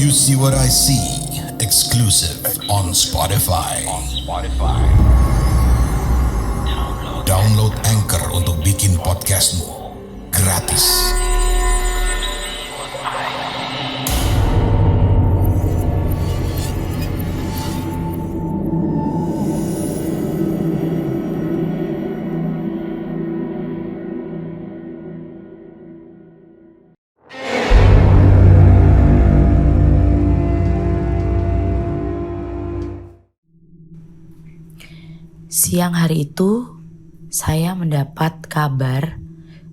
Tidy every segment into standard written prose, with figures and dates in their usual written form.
You See What I See, exclusive on Spotify. Download Anchor untuk bikin podcastmu gratis. Siang hari itu, saya mendapat kabar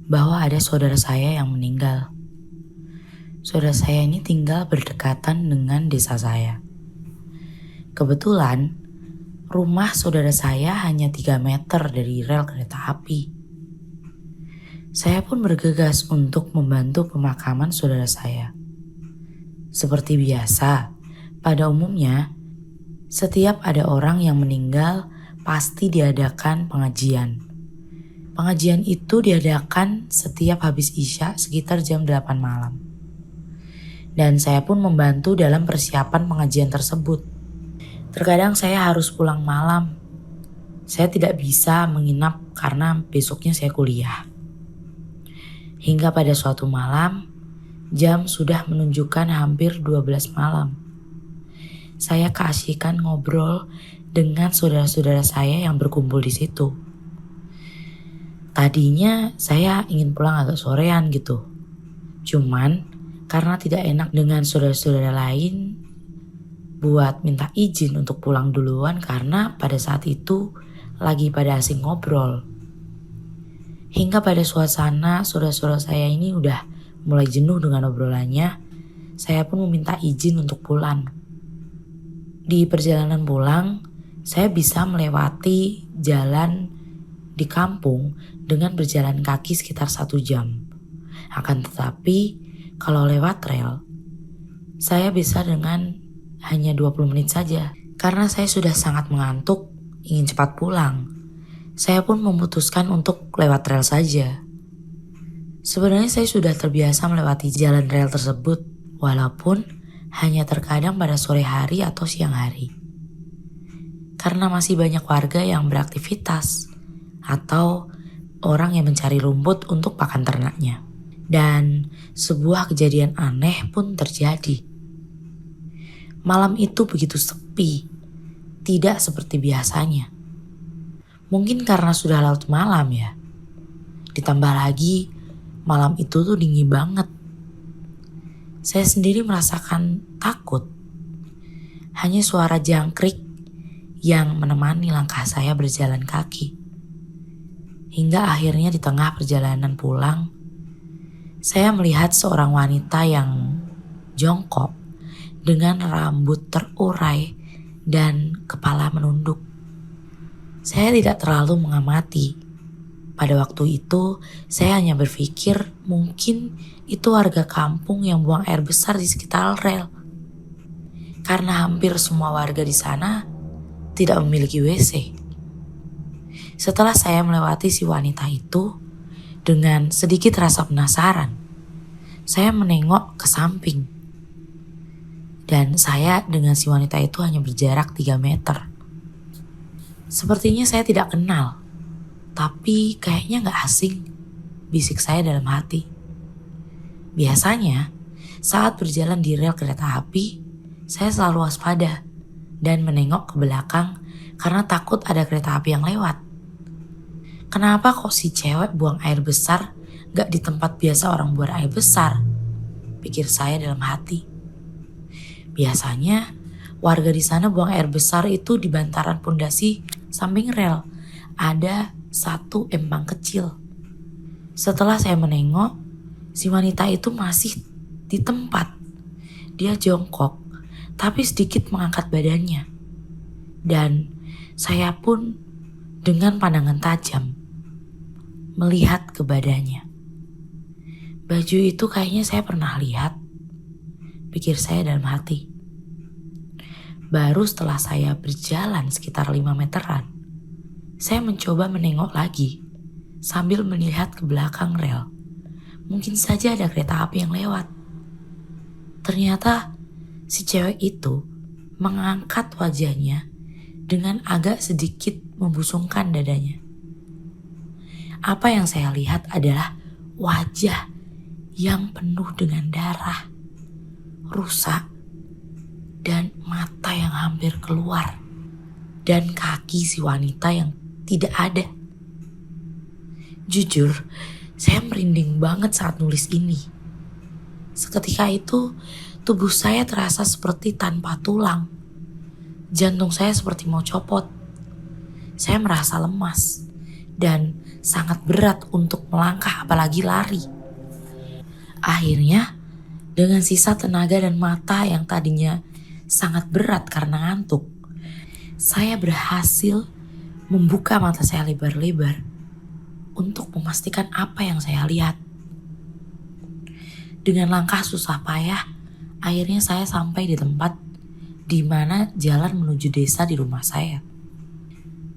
bahwa ada saudara saya yang meninggal. Saudara saya ini tinggal berdekatan dengan desa saya. Kebetulan, rumah saudara saya hanya 3 meter dari rel kereta api. Saya pun bergegas untuk membantu pemakaman saudara saya. Seperti biasa, pada umumnya, setiap ada orang yang meninggal, pasti diadakan pengajian. Pengajian itu diadakan setiap habis Isya sekitar jam 8 malam. Dan saya pun membantu dalam persiapan pengajian tersebut. Terkadang saya harus pulang malam. Saya tidak bisa menginap karena besoknya saya kuliah. Hingga pada suatu malam, jam sudah menunjukkan hampir 12 malam. Saya keasyikan ngobrol dengan saudara-saudara saya yang berkumpul di situ. Tadinya saya ingin pulang agak sorean gitu. Cuman karena tidak enak dengan saudara-saudara lain buat minta izin untuk pulang duluan karena pada saat itu lagi pada asing ngobrol. Hingga pada suasana saudara-saudara saya ini udah mulai jenuh dengan obrolannya, saya pun meminta izin untuk pulang. Di perjalanan pulang, saya bisa melewati jalan di kampung dengan berjalan kaki sekitar 1 jam. Akan tetapi, kalau lewat rel, saya bisa dengan hanya 20 menit saja. Karena saya sudah sangat mengantuk, ingin cepat pulang. Saya pun memutuskan untuk lewat rel saja. Sebenarnya saya sudah terbiasa melewati jalan rel tersebut, walaupun hanya terkadang pada sore hari atau siang hari. Karena masih banyak warga yang beraktivitas atau orang yang mencari rumput untuk pakan ternaknya. Dan sebuah kejadian aneh pun terjadi. Malam itu begitu sepi, tidak seperti biasanya. Mungkin karena sudah larut malam ya. Ditambah lagi malam itu tuh dingin banget. Saya sendiri merasakan takut. Hanya suara jangkrik yang menemani langkah saya berjalan kaki. Hingga akhirnya di tengah perjalanan pulang, saya melihat seorang wanita yang jongkok dengan rambut terurai dan kepala menunduk. Saya tidak terlalu mengamati. Pada waktu itu, saya hanya berpikir mungkin itu warga kampung yang buang air besar di sekitar rel. Karena hampir semua warga di sana tidak memiliki WC. Setelah saya melewati si wanita itu, dengan sedikit rasa penasaran, saya menengok ke samping. Dan saya dengan si wanita itu hanya berjarak 3 meter. Sepertinya saya tidak kenal, tapi kayaknya gak asing, bisik saya dalam hati. Biasanya, saat berjalan di rel kereta api, saya selalu waspada dan menengok ke belakang karena takut ada kereta api yang lewat. Kenapa kok si cewek buang air besar gak di tempat biasa orang buang air besar? Pikir saya dalam hati. Biasanya warga di sana buang air besar itu di bantaran pondasi samping rel. Ada satu empang kecil. Setelah saya menengok, si wanita itu masih di tempat. Dia jongkok, tapi sedikit mengangkat badannya. Dan saya pun dengan pandangan tajam melihat ke badannya. Baju itu kayaknya saya pernah lihat, pikir saya dalam hati. Baru setelah saya berjalan sekitar 5 meteran, saya mencoba menengok lagi sambil melihat ke belakang rel. Mungkin saja ada kereta api yang lewat. Ternyata Si cewek itu mengangkat wajahnya dengan agak sedikit membusungkan dadanya. Apa yang saya lihat adalah wajah yang penuh dengan darah, rusak, dan mata yang hampir keluar, dan kaki si wanita yang tidak ada. Jujur, saya merinding banget saat nulis ini. Seketika itu, tubuh saya terasa seperti tanpa tulang. Jantung saya seperti mau copot. Saya merasa lemas dan sangat berat untuk melangkah apalagi lari. Akhirnya, dengan sisa tenaga dan mata yang tadinya sangat berat karena ngantuk, saya berhasil membuka mata saya lebar-lebar untuk memastikan apa yang saya lihat. Dengan langkah susah payah, akhirnya saya sampai di tempat di mana jalan menuju desa di rumah saya.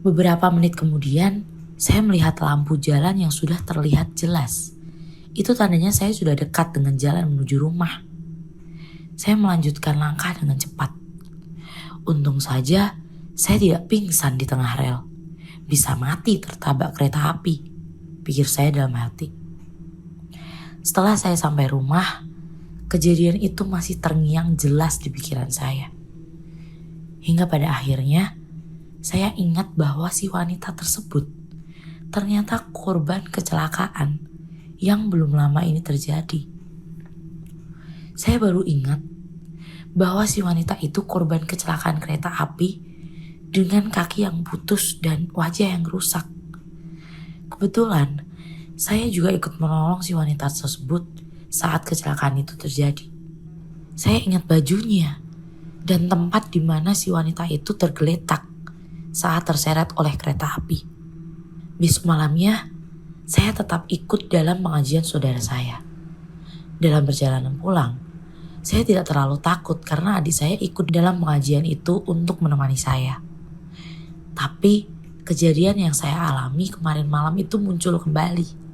Beberapa menit kemudian, saya melihat lampu jalan yang sudah terlihat jelas. Itu tandanya saya sudah dekat dengan jalan menuju rumah. Saya melanjutkan langkah dengan cepat. Untung saja, saya tidak pingsan di tengah rel. Bisa mati tertabak kereta api, pikir saya dalam hati. Setelah saya sampai rumah, kejadian itu masih terngiang jelas di pikiran saya. Hingga pada akhirnya, saya ingat bahwa si wanita tersebut ternyata korban kecelakaan yang belum lama ini terjadi. Saya baru ingat bahwa si wanita itu korban kecelakaan kereta api dengan kaki yang putus dan wajah yang rusak. Kebetulan, saya juga ikut menolong si wanita tersebut saat kecelakaan itu terjadi. Saya ingat bajunya dan tempat di mana si wanita itu tergeletak saat terseret oleh kereta api. Besok malamnya, saya tetap ikut dalam pengajian saudara saya. Dalam perjalanan pulang, saya tidak terlalu takut karena adik saya ikut dalam pengajian itu untuk menemani saya. Tapi kejadian yang saya alami kemarin malam itu muncul kembali.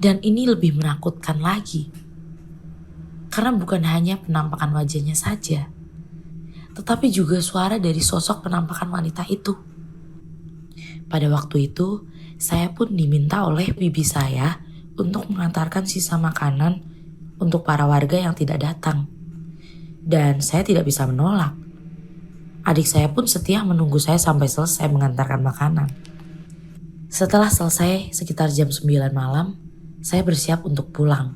Dan ini lebih menakutkan lagi. Karena bukan hanya penampakan wajahnya saja, tetapi juga suara dari sosok penampakan wanita itu. Pada waktu itu, saya pun diminta oleh bibi saya untuk mengantarkan sisa makanan untuk para warga yang tidak datang. Dan saya tidak bisa menolak. Adik saya pun setia menunggu saya sampai selesai mengantarkan makanan. Setelah selesai sekitar jam 9 malam, saya bersiap untuk pulang.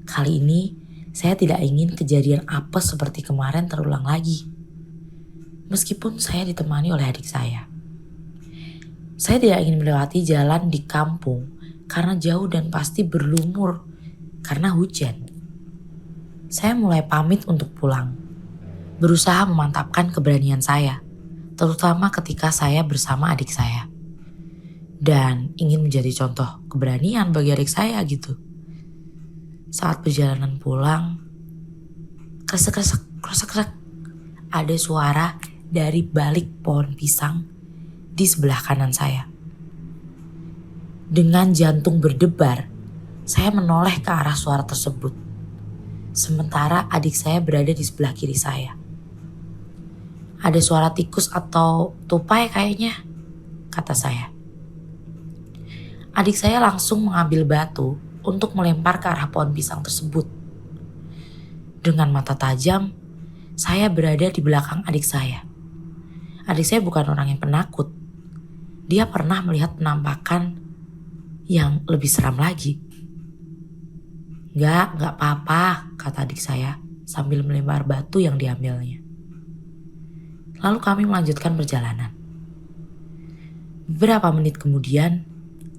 Kali ini, saya tidak ingin kejadian apes seperti kemarin terulang lagi. Meskipun saya ditemani oleh adik saya. Saya tidak ingin melewati jalan di kampung karena jauh dan pasti berlumur karena hujan. Saya mulai pamit untuk pulang. Berusaha memantapkan keberanian saya, terutama ketika saya bersama adik saya. Dan ingin menjadi contoh keberanian bagi adik saya gitu. Saat perjalanan pulang, kresek-kresek, ada suara dari balik pohon pisang di sebelah kanan saya. Dengan jantung berdebar, saya menoleh ke arah suara tersebut. Sementara adik saya berada di sebelah kiri saya. Ada suara tikus atau tupai kayaknya, kata saya. Adik saya langsung mengambil batu untuk melempar ke arah pohon pisang tersebut. Dengan mata tajam, saya berada di belakang adik saya. Adik saya bukan orang yang penakut. Dia pernah melihat penampakan yang lebih seram lagi. Enggak apa-apa, kata adik saya sambil melempar batu yang diambilnya. Lalu kami melanjutkan perjalanan. Beberapa menit kemudian,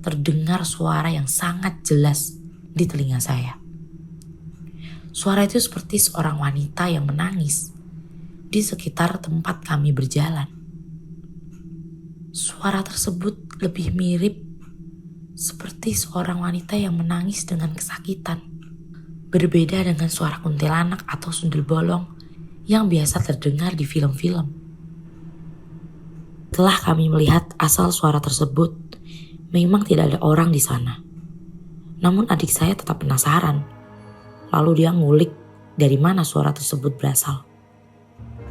terdengar suara yang sangat jelas di telinga saya. Suara itu seperti seorang wanita yang menangis di sekitar tempat kami berjalan. Suara tersebut lebih mirip seperti seorang wanita yang menangis dengan kesakitan. Berbeda dengan suara kuntilanak atau sundel bolong yang biasa terdengar di film-film. Setelah kami melihat asal suara tersebut, memang tidak ada orang di sana. Namun adik saya tetap penasaran. Lalu dia ngulik dari mana suara tersebut berasal.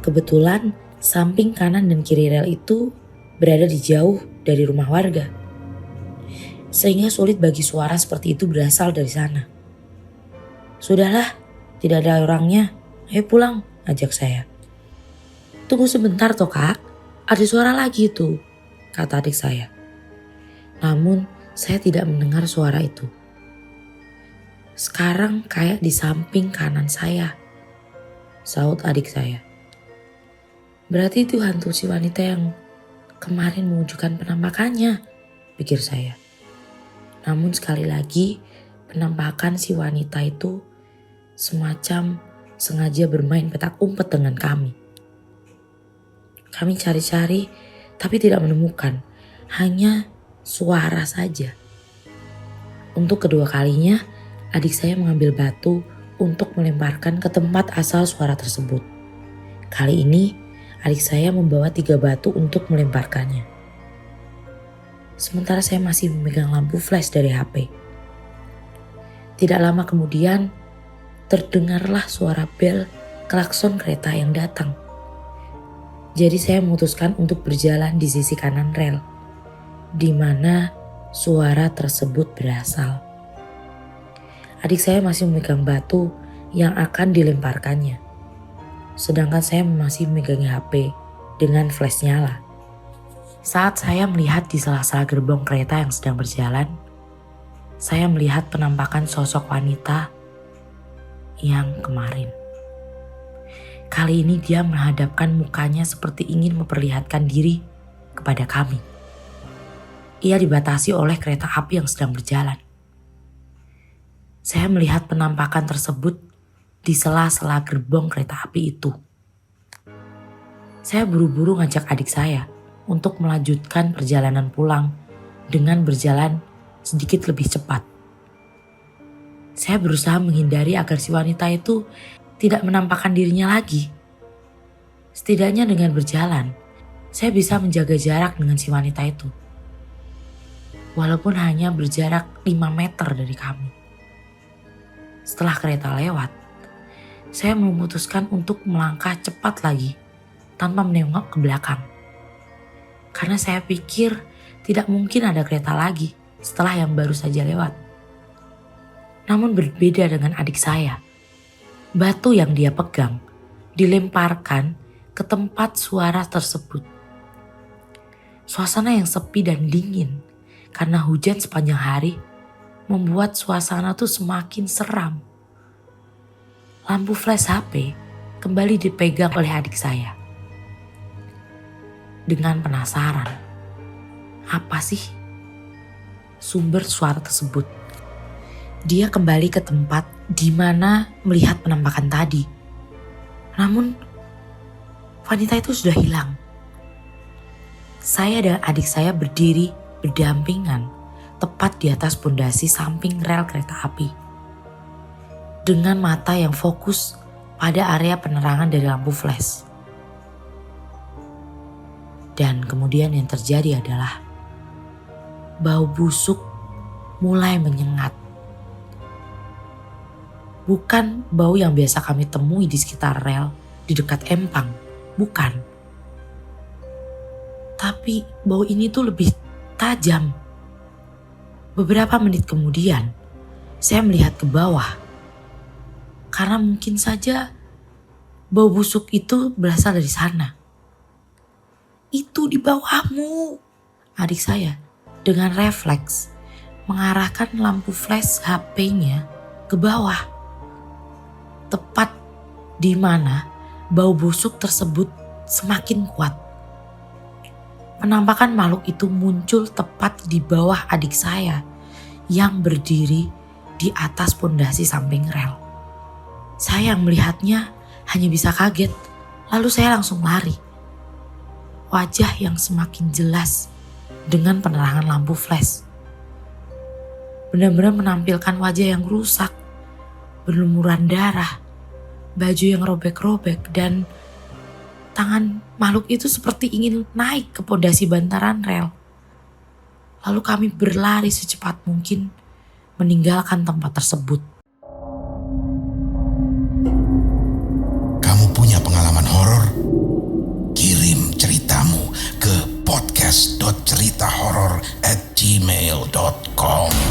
Kebetulan samping kanan dan kiri rel itu berada di jauh dari rumah warga, sehingga sulit bagi suara seperti itu berasal dari sana. Sudahlah, tidak ada orangnya, ayo pulang, ajak saya. Tunggu sebentar toh kak, ada suara lagi itu, kata adik saya. Namun saya tidak mendengar suara itu. Sekarang kayak di samping kanan saya, saut adik saya. Berarti itu hantu si wanita yang kemarin menunjukkan penampakannya, pikir saya. Namun sekali lagi, penampakan si wanita itu semacam sengaja bermain petak umpet dengan kami. Kami cari-cari tapi tidak menemukan, hanya suara saja. Untuk kedua kalinya, adik saya mengambil batu untuk melemparkan ke tempat asal suara tersebut. Kali ini, adik saya membawa 3 batu untuk melemparkannya. Sementara saya masih memegang lampu flash dari HP. Tidak lama kemudian, terdengarlah suara bel klakson kereta yang datang. Jadi saya memutuskan untuk berjalan di sisi kanan rel, di mana suara tersebut berasal. Adik saya masih memegang batu yang akan dilemparkannya, sedangkan saya masih memegang HP dengan flash nyala. Saat saya melihat di sela-sela gerbong kereta yang sedang berjalan, saya melihat penampakan sosok wanita yang kemarin. Kali ini dia menghadapkan mukanya seperti ingin memperlihatkan diri kepada kami. Ia dibatasi oleh kereta api yang sedang berjalan. Saya melihat penampakan tersebut di sela-sela gerbong kereta api itu. Saya buru-buru ngajak adik saya untuk melanjutkan perjalanan pulang dengan berjalan sedikit lebih cepat. Saya berusaha menghindari agar si wanita itu tidak menampakkan dirinya lagi. Setidaknya dengan berjalan, saya bisa menjaga jarak dengan si wanita itu. Walaupun hanya berjarak 5 meter dari kami. Setelah kereta lewat, saya memutuskan untuk melangkah cepat lagi tanpa menengok ke belakang. Karena saya pikir tidak mungkin ada kereta lagi setelah yang baru saja lewat. Namun berbeda dengan adik saya. Batu yang dia pegang dilemparkan ke tempat suara tersebut. Suasana yang sepi dan dingin karena hujan sepanjang hari membuat suasana tuh semakin seram. Lampu flash HP kembali dipegang oleh adik saya. Dengan penasaran, apa sih sumber suara tersebut? Dia kembali ke tempat di mana melihat penampakan tadi. Namun, wanita itu sudah hilang. Saya dan adik saya berdiri berdampingan tepat di atas pondasi samping rel kereta api. Dengan mata yang fokus pada area penerangan dari lampu flash. Dan kemudian yang terjadi adalah bau busuk mulai menyengat. Bukan bau yang biasa kami temui di sekitar rel di dekat empang, bukan. Tapi bau ini tuh lebih tajam. Beberapa menit kemudian, saya melihat ke bawah. Karena mungkin saja bau busuk itu berasal dari sana. Itu di bawahmu, adik saya dengan refleks mengarahkan lampu flash HP-nya ke bawah. Tepat di mana bau busuk tersebut semakin kuat. Penampakan makhluk itu muncul tepat di bawah adik saya yang berdiri di atas pondasi samping rel. Saya yang melihatnya hanya bisa kaget, lalu saya langsung lari. Wajah yang semakin jelas dengan penerangan lampu flash. Benar-benar menampilkan wajah yang rusak, berlumuran darah, baju yang robek-robek, dan tangan makhluk itu seperti ingin naik ke pondasi bantaran rel. Lalu kami berlari secepat mungkin meninggalkan tempat tersebut. Kamu punya pengalaman horor? podcast.ceritahoror@gmail.com.